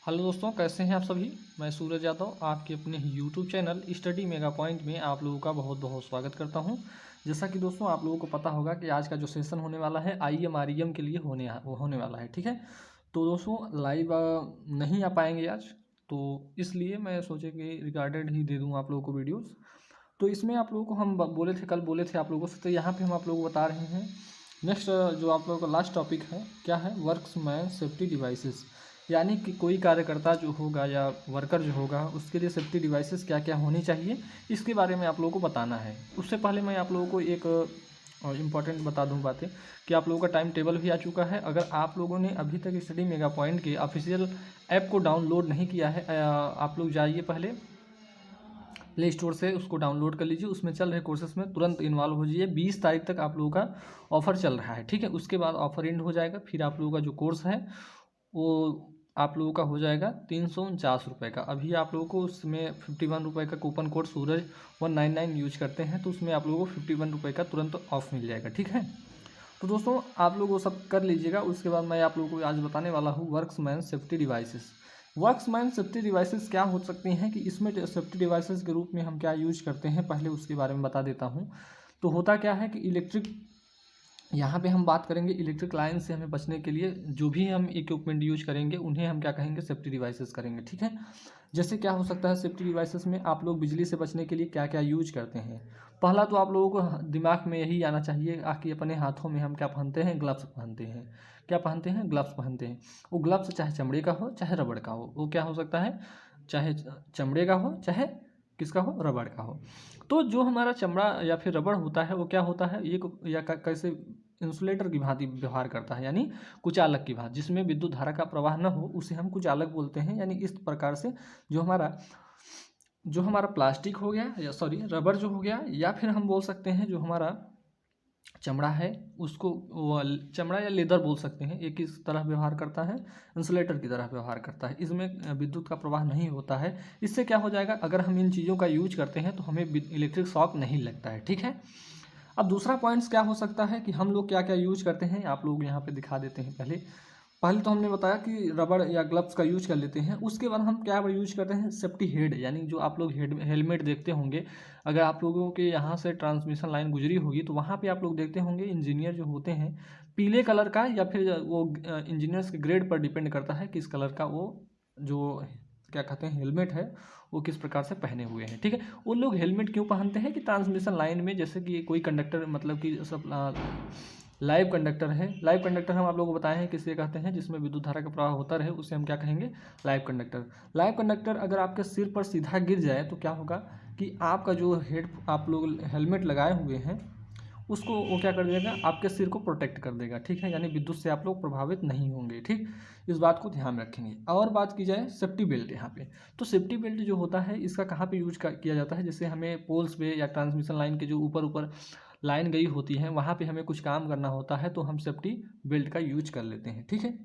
Hello दोस्तों, कैसे हैं आप सभी। मैं सूरज यादव आपके अपने YouTube channel study mega point में आप लोगों का बहुत बहुत स्वागत करता हूं। जैसा कि दोस्तों आप लोगों को पता होगा कि आज का जो सेशन होने वाला है IMREM के लिए होने वाला है। ठीक है, तो दोस्तों लाइव नहीं आ पाएंगे आज, तो इसलिए मैं सोचे कि रिकॉर्डेड ही दे दूँ आप लोगों को वीडियोज़। तो इसमें आप लोगों को हम कल बोले थे आप लोगों से, तो यहाँ पर हम आप लोगों को बता रहे हैं। नेक्स्ट जो आप लोगों का लास्ट टॉपिक है क्या है, वर्क्समैन सेफ्टी डिवाइसेस, यानी कि कोई कार्यकर्ता जो होगा या वर्कर जो होगा उसके लिए सेफ्टी डिवाइसेस क्या क्या होनी चाहिए, इसके बारे में आप लोगों को बताना है। उससे पहले मैं आप लोगों को एक इम्पॉर्टेंट बता दूं बातें कि आप लोगों का टाइम टेबल भी आ चुका है। अगर आप लोगों ने अभी तक स्टडी मेगा पॉइंट के ऑफिशियल ऐप को डाउनलोड नहीं किया है, आप लोग जाइए पहले प्ले स्टोर से उसको डाउनलोड कर लीजिए। उसमें चल रहे कोर्सेस में तुरंत इन्वॉल्व हो जाइए। 20 तारीख तक आप लोगों का ऑफर चल रहा है। ठीक है, उसके बाद ऑफर एंड हो जाएगा। फिर आप लोगों का जो कोर्स है वो आप लोगों का हो जाएगा 349 रुपये का। अभी आप लोगों को उसमें 51 रुपये का कूपन कोड सूरज 199 यूज करते हैं, तो उसमें आप लोगों को 51 रुपये का तुरंत ऑफ मिल जाएगा। ठीक है, तो दोस्तों आप लोग वो सब कर लीजिएगा। उसके बाद मैं आप लोगों को आज बताने वाला हूँ workmen safety devices. Workmen safety devices क्या हो सकती हैं कि इसमें सेफ्टी डिवाइसेस के रूप में हम क्या यूज करते हैं, पहले उसके बारे में बता देता हूँ। तो होता क्या है कि यहाँ पे हम बात करेंगे इलेक्ट्रिक लाइन से हमें बचने के लिए जो भी हम इक्विपमेंट यूज करेंगे उन्हें हम क्या कहेंगे, सेफ्टी डिवाइसेस करेंगे। ठीक है, जैसे क्या हो सकता है सेफ्टी डिवाइसेस में आप लोग बिजली से बचने के लिए क्या क्या यूज करते हैं। पहला तो आप लोगों को दिमाग में यही आना चाहिए कि अपने हाथों में हम क्या पहनते हैं, ग्लव्स पहनते हैं। क्या पहनते हैं, ग्लव्स पहनते हैं। वो ग्लव्स चाहे चमड़े का हो चाहे रबड़ का हो, वो क्या हो सकता है, चाहे चमड़े का हो चाहे किसका हो, रबड़ का हो। तो जो हमारा चमड़ा या फिर रबड़ होता है वो क्या होता है, ये कैसे इंसुलेटर की भांति व्यवहार करता है, यानी कुचालक की भांति, जिसमें विद्युत धारा का प्रवाह न हो उसे हम कुचालक बोलते हैं। यानी इस प्रकार से जो हमारा प्लास्टिक हो गया या रबड़ जो हो गया, या फिर हम बोल सकते हैं जो हमारा चमड़ा है उसको चमड़ा या लेदर बोल सकते हैं, एक इस तरह व्यवहार करता है, इंसुलेटर की तरह व्यवहार करता है। इसमें विद्युत का प्रवाह नहीं होता है। इससे क्या हो जाएगा, अगर हम इन चीज़ों का यूज करते हैं तो हमें इलेक्ट्रिक शॉक नहीं लगता है। ठीक है, अब दूसरा पॉइंट्स क्या हो सकता है कि हम लोग क्या क्या यूज करते हैं, आप लोग यहाँ पे दिखा देते हैं। पहले तो हमने बताया कि रबड़ या ग्लव्स का यूज कर लेते हैं। उसके बाद हम क्या यूज करते हैं, सेफ्टी हेड, यानी जो आप लोग हेलमेट देखते होंगे। अगर आप लोगों के यहाँ से ट्रांसमिशन लाइन गुजरी होगी तो वहाँ पे आप लोग देखते होंगे इंजीनियर जो होते हैं पीले कलर का, या फिर वो इंजीनियर्स के ग्रेड पर डिपेंड करता है किस कलर का वो जो क्या कहते हैं हेलमेट है वो किस प्रकार से पहने हुए हैं। ठीक है, वो लोग हेलमेट क्यों पहनते हैं कि ट्रांसमिशन लाइन में जैसे कि कोई कंडक्टर, मतलब कि सब लाइव कंडक्टर है। लाइव कंडक्टर हम आप लोगों को बताए हैं किसे कहते हैं, जिसमें विद्युत धारा का प्रवाह होता रहे, उसे हम क्या कहेंगे, लाइव कंडक्टर। लाइव कंडक्टर अगर आपके सिर पर सीधा गिर जाए तो क्या होगा कि आपका जो हेड आप लोग हेलमेट लगाए हुए हैं उसको वो क्या कर देगा, आपके सिर को प्रोटेक्ट कर देगा। ठीक है, यानी विद्युत से आप लोग प्रभावित नहीं होंगे। ठीक, इस बात को ध्यान रखेंगे। और बात की जाए सेफ्टी बेल्ट, यहाँ पे तो सेफ्टी बेल्ट जो होता है इसका कहाँ पे यूज किया जाता है, जैसे हमें पोल्स पे या ट्रांसमिशन लाइन के जो ऊपर ऊपर लाइन गई होती है वहाँ पे हमें कुछ काम करना होता है तो हम सेफ्टी बेल्ट का यूज कर लेते हैं। ठीक है,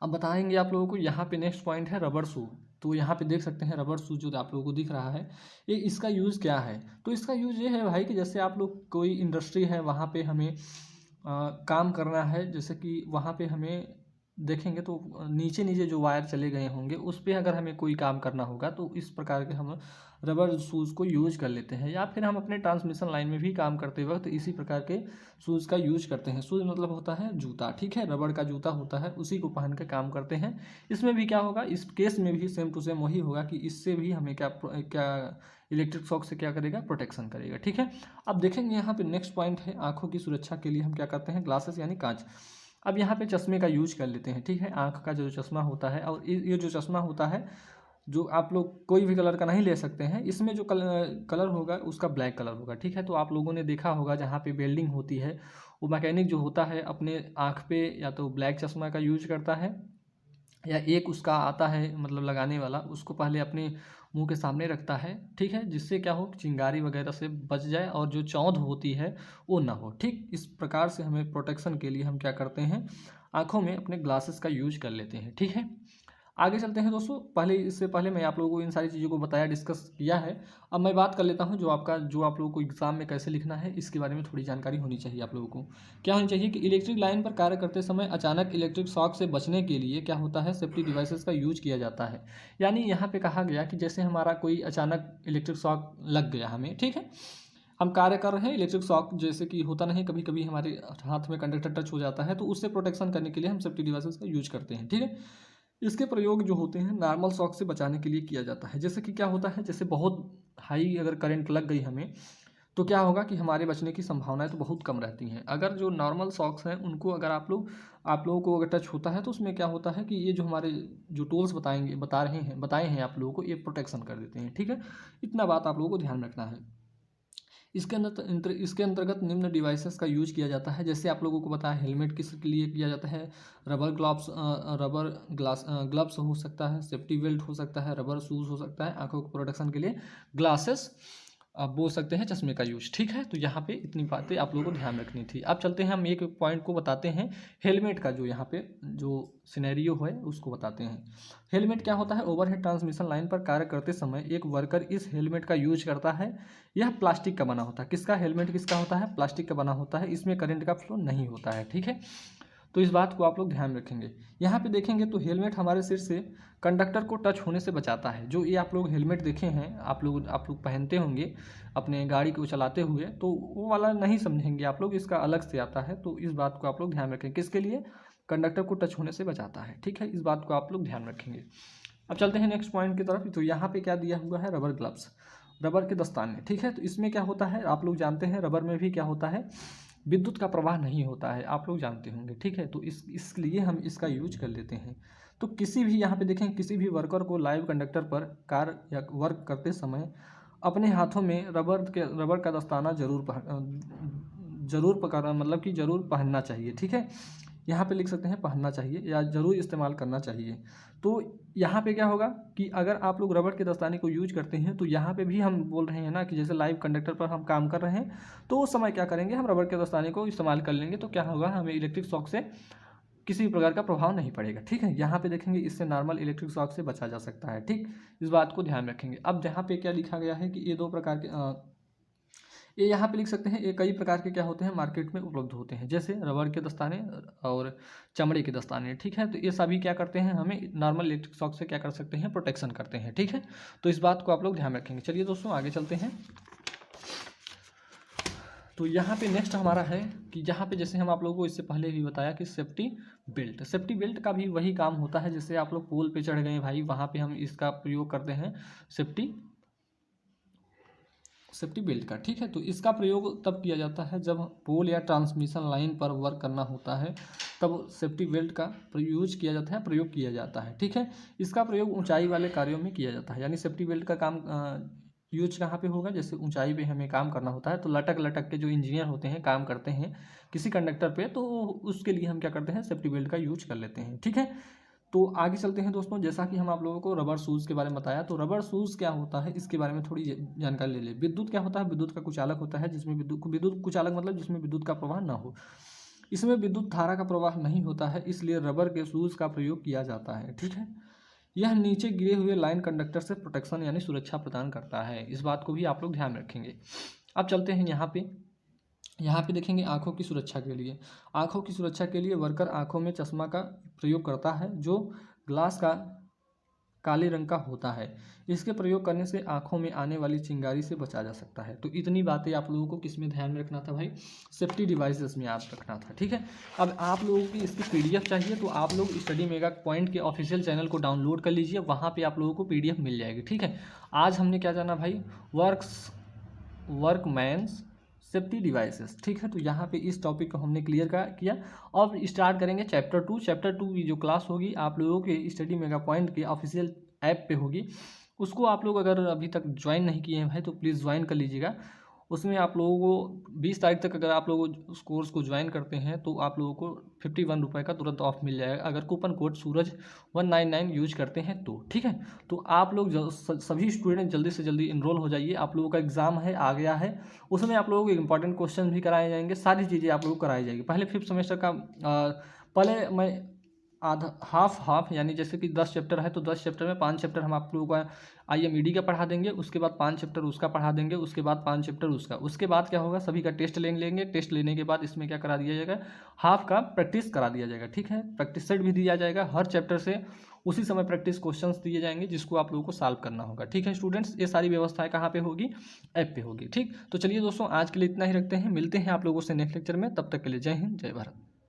अब बताएंगे आप लोगों को। यहाँ पे नेक्स्ट पॉइंट है रबड़ शू। तो यहाँ पे देख सकते हैं रबड़ शू जो आप लोगों को दिख रहा है, ये इसका यूज़ क्या है। तो इसका यूज़ ये है भाई कि जैसे आप लोग कोई इंडस्ट्री है वहाँ पे हमें काम करना है, जैसे कि वहाँ पे हमें देखेंगे तो नीचे नीचे जो वायर चले गए होंगे उस पर अगर हमें कोई काम करना होगा तो इस प्रकार के हम रबर शूज़ को यूज कर लेते हैं। या फिर हम अपने ट्रांसमिशन लाइन में भी काम करते वक्त इसी प्रकार के शूज़ का यूज करते हैं। शूज़ मतलब होता है जूता। ठीक है, रबड़ का जूता होता है, उसी को पहन के काम करते हैं। इसमें भी क्या होगा, इस केस में भी सेम टू सेम वही होगा कि इससे भी हमें क्या इलेक्ट्रिक शॉक से क्या करेगा, प्रोटेक्शन करेगा। ठीक है, अब देखेंगे यहाँ पे नेक्स्ट पॉइंट है आंखों की सुरक्षा के लिए हम क्या करते हैं, ग्लासेस यानी कांच। अब यहाँ पे चश्मे का यूज कर लेते हैं। ठीक है, आँख का जो चश्मा होता है, और ये जो चश्मा होता है जो आप लोग कोई भी कलर का नहीं ले सकते हैं, इसमें जो कलर होगा उसका ब्लैक कलर होगा। ठीक है, तो आप लोगों ने देखा होगा जहाँ पे वेल्डिंग होती है वो मैकेनिक जो होता है अपने आँख पे या तो ब्लैक चश्मा का यूज करता है, या एक उसका आता है मतलब लगाने वाला, उसको पहले अपने मुंह के सामने रखता है। ठीक है, जिससे क्या हो, चिंगारी वगैरह से बच जाए और जो चौंध होती है वो ना हो। ठीक, इस प्रकार से हमें प्रोटेक्शन के लिए हम क्या करते हैं, आँखों में अपने ग्लासेस का यूज कर लेते हैं। ठीक है, आगे चलते हैं दोस्तों। इससे पहले मैं आप लोगों को इन सारी चीज़ों को बताया, डिस्कस किया है। अब मैं बात कर लेता हूँ जो आप लोगों को एग्जाम में कैसे लिखना है, इसके बारे में थोड़ी जानकारी होनी चाहिए आप लोगों को। क्या होनी चाहिए कि इलेक्ट्रिक लाइन पर कार्य करते समय अचानक इलेक्ट्रिक शॉक से बचने के लिए क्या होता है, सेफ्टी डिवाइसेस का यूज किया जाता है। यानी यहाँ पे कहा गया कि जैसे हमारा कोई अचानक इलेक्ट्रिक शॉक लग गया हमें, ठीक है, हम कार्य कर रहे हैं, इलेक्ट्रिक शॉक जैसे कि होता नहीं, कभी कभी हमारे हाथ में कंडक्टर टच हो जाता है, तो उससे प्रोटेक्शन करने के लिए हम सेफ्टी डिवाइसेस का यूज करते हैं, ठीक है। इसके प्रयोग जो होते हैं नॉर्मल शॉक से बचाने के लिए किया जाता है। जैसे कि क्या होता है, जैसे बहुत हाई अगर करंट लग गई हमें, तो क्या होगा कि हमारे बचने की संभावनाएं तो बहुत कम रहती हैं। अगर जो नॉर्मल शॉक्स हैं उनको अगर आप लोगों को अगर टच होता है, तो उसमें क्या होता है कि ये जो हमारे जो टूल्स बताए हैं आप लोगों को, ये प्रोटेक्शन कर देते हैं, ठीक है। इतना बात आप लोगों को ध्यान रखना है। इसके अंतर्गत निम्न डिवाइसेस का यूज किया जाता है। जैसे आप लोगों को बताया, हेलमेट किस लिए किया जाता है, रबर ग्लव्स हो सकता है, सेफ्टी बेल्ट हो सकता है, रबर शूज़ हो सकता है, आंखों को प्रोटेक्शन के लिए ग्लासेस आप बोल सकते हैं, चश्मे का यूज, ठीक है। तो यहाँ पे इतनी बातें आप लोगों को ध्यान रखनी थी। अब चलते हैं, हम एक पॉइंट को बताते हैं, हेलमेट का जो यहाँ पे जो सिनेरियो है उसको बताते हैं। हेलमेट क्या होता है, ओवरहेड ट्रांसमिशन लाइन पर कार्य करते समय एक वर्कर इस हेलमेट का यूज करता है। यह प्लास्टिक का बना होता है। किसका हेलमेट किसका होता है, प्लास्टिक का बना होता है। इसमें करंट का फ्लो नहीं होता है, ठीक है। तो इस बात को आप लोग ध्यान रखेंगे। यहाँ पे देखेंगे तो हेलमेट हमारे सिर से कंडक्टर को टच होने से बचाता है। जो ये आप लोग हेलमेट देखे हैं, आप लोग पहनते होंगे अपने गाड़ी को चलाते हुए, तो वो वाला नहीं समझेंगे आप लोग, इसका अलग से आता है। तो इस बात को आप लोग ध्यान रखें, किसके लिए, कंडक्टर को टच होने से बचाता है, ठीक है। इस बात को आप लोग ध्यान रखेंगे। अब चलते हैं नेक्स्ट पॉइंट की तरफ। तो यहाँ पे क्या दिया हुआ है, रबर ग्लव्स, रबर के दस्ताने, ठीक है। तो इसमें क्या होता है, आप लोग जानते हैं, रबर में भी क्या होता है, विद्युत का प्रवाह नहीं होता है, आप लोग जानते होंगे, ठीक है। तो इसलिए हम इसका यूज कर लेते हैं। तो किसी भी यहाँ पे देखें, किसी भी वर्कर को लाइव कंडक्टर पर कार्य या वर्क करते समय अपने हाथों में रबर का दस्ताना जरूर पहनना चाहिए, ठीक है। यहाँ पे लिख सकते हैं पहनना चाहिए या ज़रूर इस्तेमाल करना चाहिए। तो यहाँ पे क्या होगा कि अगर आप लोग रबड़ के दस्ताने को यूज करते हैं, तो यहाँ पे भी हम बोल रहे हैं ना कि जैसे लाइव कंडक्टर पर हम काम कर रहे हैं, तो उस समय क्या करेंगे, हम रबड़ के दस्ताने को इस्तेमाल कर लेंगे। तो क्या होगा, हमें इलेक्ट्रिक शॉक से किसी भी प्रकार का प्रभाव नहीं पड़ेगा, ठीक है। यहाँ पे देखेंगे, इससे नॉर्मल इलेक्ट्रिक शॉक से बचा जा सकता है, ठीक। इस बात को ध्यान रखेंगे। अब यहाँ पे क्या लिखा गया है कि ये दो प्रकार के ये यहाँ पे लिख सकते हैं, ये कई प्रकार के क्या होते हैं, मार्केट में उपलब्ध होते हैं, जैसे रबर के दस्ताने और चमड़े के दस्ताने, ठीक है। तो ये सभी क्या करते हैं, हमें नॉर्मल इलेक्ट्रिक शॉक से क्या कर सकते हैं, प्रोटेक्शन करते हैं, ठीक है। तो इस बात को आप लोग ध्यान रखेंगे। चलिए दोस्तों, आगे चलते हैं। तो यहाँ पे नेक्स्ट हमारा है कि यहाँ पे जैसे हम आप लोगों को इससे पहले भी बताया कि सेफ्टी बेल्ट का भी वही काम होता है। जैसे आप लोग पोल पे चढ़ गए भाई, वहाँ पे हम इसका प्रयोग करते हैं, सेफ्टी बेल्ट का, ठीक है। तो इसका प्रयोग तब किया जाता है जब पोल या ट्रांसमिशन लाइन पर वर्क करना होता है, तब सेफ्टी बेल्ट का प्रयोग किया जाता है, ठीक है। इसका प्रयोग ऊंचाई वाले कार्यों में किया जाता है। यानी सेफ्टी बेल्ट का काम यूज कहाँ पे होगा, जैसे ऊंचाई पे हमें काम करना होता है, तो लटक लटक के जो इंजीनियर होते हैं काम करते हैं किसी कंडक्टर पे, तो उसके लिए हम क्या करते हैं, सेफ्टी बेल्ट का यूज कर लेते हैं, ठीक है। तो आगे चलते हैं दोस्तों। जैसा कि हम आप लोगों को रबर शूज़ के बारे में बताया, तो रबर शूज़ क्या होता है, इसके बारे में थोड़ी जानकारी ले ले। विद्युत क्या होता है, विद्युत का कुचालक होता है, जिसमें विद्युत कुचालक मतलब जिसमें विद्युत का प्रवाह ना हो। इसमें विद्युत धारा का प्रवाह नहीं होता है, इसलिए रबर के शूज़ का प्रयोग किया जाता है, ठीक है। यह नीचे गिरे हुए लाइन कंडक्टर से प्रोटेक्शन यानी सुरक्षा प्रदान करता है। इस बात को भी आप लोग ध्यान रखेंगे। अब चलते हैं यहाँ पे देखेंगे आँखों की सुरक्षा के लिए वर्कर आँखों में चश्मा का प्रयोग करता है, जो ग्लास का काले रंग का होता है। इसके प्रयोग करने से आँखों में आने वाली चिंगारी से बचा जा सकता है। तो इतनी बातें आप लोगों को किस में ध्यान में रखना था भाई, सेफ्टी डिवाइसेस में याद रखना था, ठीक है। अब आप लोगों की इसकी PDF चाहिए, तो आप लोग स्टडी मेगा पॉइंट के ऑफिशियल चैनल को डाउनलोड कर लीजिए, वहाँ पर आप लोगों को PDF मिल जाएगी, ठीक है। आज हमने क्या जाना भाई, वर्कमैन्स सेफ्टी डिवाइसेस, ठीक है। तो यहाँ पे इस टॉपिक को हमने क्लियर किया। अब स्टार्ट करेंगे चैप्टर 2 की जो क्लास होगी आप लोगों के स्टडी मेगा पॉइंट के ऑफिशियल ऐप पे होगी। उसको आप लोग अगर अभी तक ज्वाइन नहीं किए हैं भाई, तो प्लीज़ ज्वाइन कर लीजिएगा। उसमें आप लोगों को 20 तारीख तक अगर आप लोग उस कोर्स को ज्वाइन करते हैं, तो आप लोगों को 51 रुपये का तुरंत ऑफ मिल जाएगा, अगर कूपन कोड सूरज 199 यूज करते हैं तो, ठीक है। तो आप लोग सभी स्टूडेंट जल्दी से जल्दी इनरोल हो जाइए। आप लोगों का एग्ज़ाम है, आ गया है, उसमें आप लोगों को इंपॉर्टेंट क्वेश्चन भी कराए जाएंगे, सारी चीज़ें आप लोगों को कराई जाएगी। पहले 5th सेमेस्टर का पहले मैं आधा हाफ हाफ, यानी जैसे कि 10 चैप्टर है तो 10 चैप्टर में 5 चैप्टर हम आप लोगों का IMED का पढ़ा देंगे, उसके बाद 5 चैप्टर उसका पढ़ा देंगे, उसके बाद 5 चैप्टर उसका, उसके बाद क्या होगा, सभी का टेस्ट लेंगे। टेस्ट लेने के बाद इसमें क्या करा दिया जाएगा, हाफ का प्रैक्टिस करा दिया जाएगा। ठीक है, प्रैक्टिस सेट भी दिया जाएगा हर चैप्टर से, उसी समय प्रैक्टिस क्वेश्चंस दिए जाएंगे जिसको आप लोगों को सॉल्व करना होगा। ठीक है स्टूडेंट्स, ये सारी व्यवस्थाएं कहाँ पे होगी, ऐप पे होगी। ठीक, तो चलिए दोस्तों आज के लिए इतना ही रखते हैं, मिलते हैं आप लोगों से नेक्स्ट लेक्चर में, तब तक के लिए जय हिंद जय भारत।